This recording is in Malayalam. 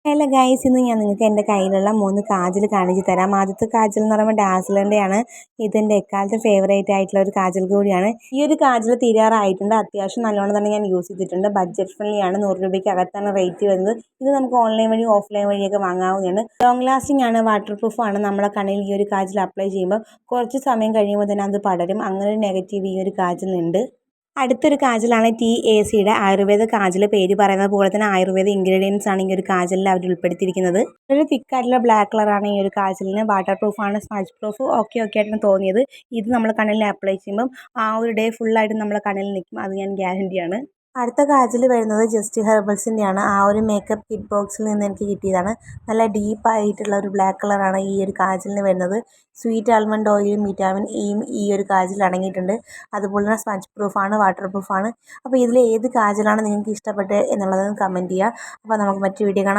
ഹലോ ഗൈസ്, ഇന്ന് ഞാൻ നിങ്ങൾക്ക് എൻ്റെ കയ്യിലുള്ള 3 കാജൽ കാണിച്ച് തരാം. ആദ്യത്തെ കാജൽ എന്ന് പറയുമ്പോൾ ഡാസ്ലറിൻ്റെയാണ്. ഇതെൻ്റെ എക്കാലത്തെ ഫേവറേറ്റ് ആയിട്ടുള്ള ഒരു കാജൽ കൂടിയാണ്. ഈ ഒരു കാജൽ തീരാറായിട്ടുണ്ട്. അത്യാവശ്യം നല്ലോണം തന്നെ ഞാൻ യൂസ് ചെയ്തിട്ടുണ്ട്. ബഡ്ജറ്റ് ഫ്രണ്ട്ലി ആണ്. 100 രൂപയ്ക്ക് അകത്താണ് റേറ്റ് വരുന്നത്. ഇത് നമുക്ക് ഓൺലൈൻ വഴി ഓഫ്ലൈൻ വഴിയൊക്കെ വാങ്ങാവുന്നതാണ്. ലോങ് ലാസ്റ്റിംഗ് ആണ്, വാട്ടർ പ്രൂഫ് ആണ്. നമ്മളെ കണ്ണിൽ ഈ ഒരു കാജൽ അപ്ലൈ ചെയ്യുമ്പോൾ കുറച്ച് സമയം കഴിയുമ്പോൾ തന്നെ അത് പടരും. അങ്ങനെ ഒരു നെഗറ്റീവ് ഈ ഒരു കാജലിനുണ്ട്. അടുത്തൊരു കാജലാണ് TACയുടെ ആയുർവേദ കാജൽ. പേര് പറയുന്നത് പോലെ തന്നെ ആയുർവേദ ഇൻഗ്രീഡിയൻസ് ആണ് ഈ ഒരു കാജലിൽ അവർ ഉൾപ്പെടുത്തിയിരിക്കുന്നത്. ഒരു തിക്കായിട്ടുള്ള ബ്ലാക്ക് കളറാണ് ഈ ഒരു കാജലിന്. വാട്ടർ പ്രൂഫാണ്, സ്മച്ച് പ്രൂഫ് ഓക്കെ ആയിട്ടാണ് തോന്നിയത്. ഇത് നമ്മൾ കണ്ണിൽ അപ്ലൈ ചെയ്യുമ്പം ആ ഒരു ഡേ ഫുള്ളായിട്ട് നമ്മളെ കണ്ണിൽ നിൽക്കും, അത് ഞാൻ ഗ്യാരണ്ടിയാണ്. അടുത്ത കാജൽ വരുന്നത് ജസ്റ്റ് ഹെർബൽസിൻ്റെയാണ്. ആ ഒരു മേക്കപ്പ് കിറ്റ് ബോക്സിൽ നിന്ന് എനിക്ക് കിട്ടിയതാണ്. നല്ല ഡീപ്പായിട്ടുള്ള ഒരു ബ്ലാക്ക് കളറാണ് ഈ ഒരു കാജലിന് വരുന്നത്. സ്വീറ്റ് ആൽമണ്ട് ഓയിലും വിറ്റാമിൻ ഇയും ഈ ഒരു കാജൽ അടങ്ങിയിട്ടുണ്ട്. അതുപോലെ തന്നെ സ്പഞ്ച് പ്രൂഫാണ്, വാട്ടർ പ്രൂഫാണ്. അപ്പോൾ ഇതിൽ ഏത് കാജലാണ് നിങ്ങൾക്ക് ഇഷ്ടപ്പെട്ടത് എന്നുള്ളത് കമൻറ്റ് ചെയ്യുക. അപ്പോൾ നമുക്ക് മറ്റു വീഡിയോ കാണാം.